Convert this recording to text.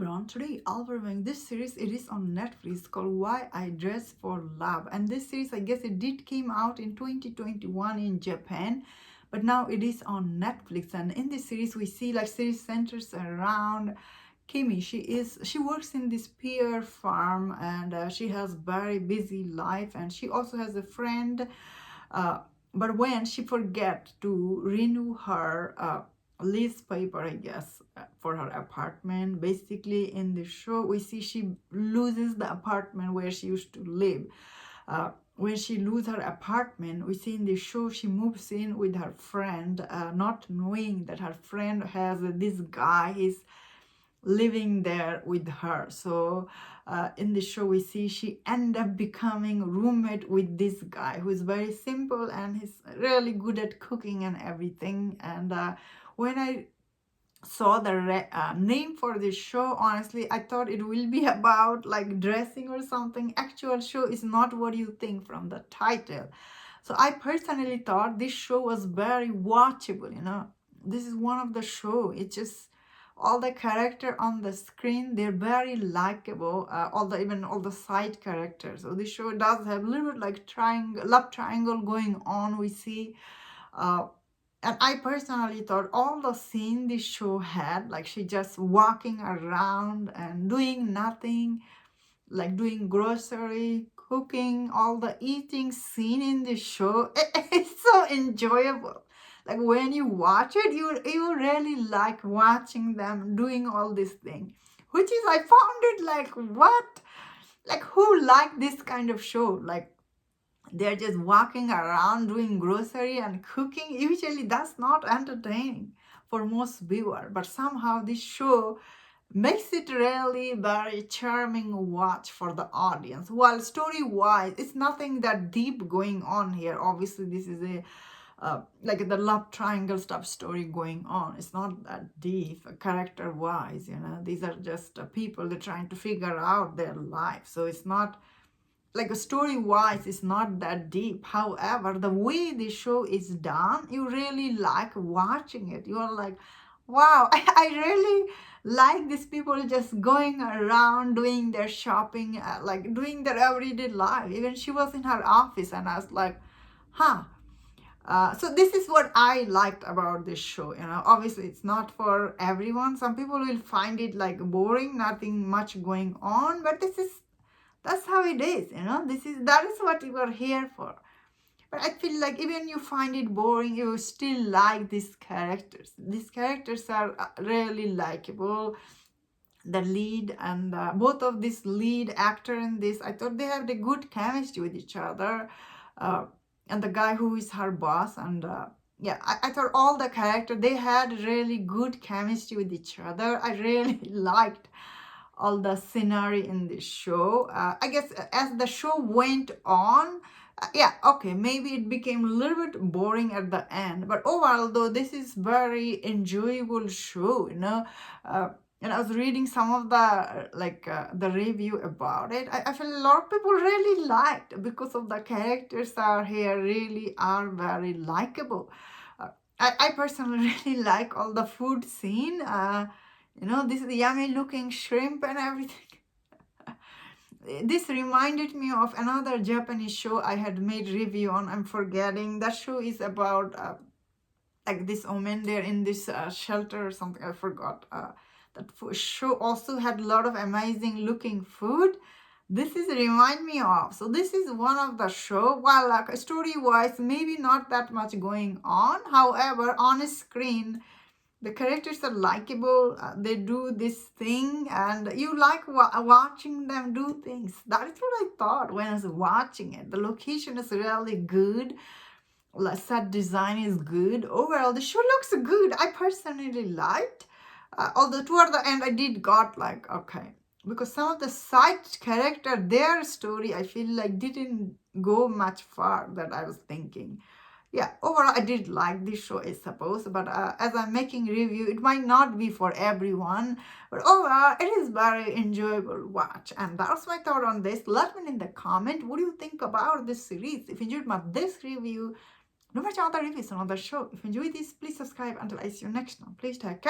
everyone, today I'll be reviewing this series. It is on Netflix called Why I Dress for Love, and this series, I guess it did came out in 2021 in Japan, but now it is on Netflix. And in this series we see like series centers around Kimi. She works in this pear farm, and she has very busy life, and she also has a friend, but when she forget to renew her lease paper, I guess, for her apartment. Basically, in the show, we see she loses the apartment where she used to live. When she loses her apartment, we see in the show she moves in with her friend, not knowing that her friend has this guy. He's living there with her. So in the show we see she end up becoming roommate with this guy who is very simple and he's really good at cooking and everything. And when I saw the name for this show, honestly I thought it will be about like dressing or something. Actual show is not what you think from the title. So I personally thought this show was very watchable. This is one of the show, it's just all the character on the screen, they're very likable, even all the side characters. So this show does have a little bit like love triangle going on, we see. And I personally thought all the scene this show had, like she just walking around and doing nothing, like doing grocery, cooking, all the eating scene in this show, it's so enjoyable. Like when you watch it, you really like watching them doing all this thing, which is, I found it like, what? Like who like this kind of show? Like they're just walking around doing grocery and cooking. Usually that's not entertaining for most viewer, but somehow this show makes it really very charming watch for the audience. While story wise it's nothing that deep going on here. Obviously this is a like the love triangle stuff story going on. It's not that deep character wise. These are just people, they're trying to figure out their life. So it's not like a story wise, it's not that deep. However, the way the show is done, you really like watching it. You're like, wow, I really like these people just going around doing their shopping, like doing their everyday life. Even she was in her office and I was like, huh. So this is what I liked about this show. Obviously it's not for everyone. Some people will find it like boring, nothing much going on, but that's how it is. That is what you are here for. But I feel like even you find it boring, you still like these characters. These characters are really likable. The lead and both of this lead actor in this, I thought they have the good chemistry with each other. And the guy who is her boss, and yeah, I thought all the characters, they had really good chemistry with each other. I really liked all the scenery in this show. I guess as the show went on, yeah, okay, maybe it became a little bit boring at the end, but overall though this is very enjoyable show. And I was reading some of the review about it. I feel a lot of people really liked because of the characters are here really are very likable. I personally really like all the food scene. This is yummy looking shrimp and everything. This reminded me of another Japanese show I had made review on. I'm forgetting. That show is about like this woman, they're in this shelter or something. I forgot. That show also had a lot of amazing looking food. This is remind me of. So this is one of the show. While like story wise, maybe not that much going on. However, on screen, the characters are likable. They do this thing and you like watching them do things. That is what I thought when I was watching it. The location is really good. Set design is good. Overall the show looks good. I personally liked, although toward the end I did got like, okay, because some of the side character, their story I feel like didn't go much far that I was thinking. Yeah, overall I did like this show, I suppose, but as I'm making review, it might not be for everyone, but overall it is very enjoyable watch. And that's my thought on this. Let me know in the comment, what do you think about this series? If you enjoyed this review, don't watch other reviews on other show. If you enjoyed this, please subscribe. Until I see you next time, please take care.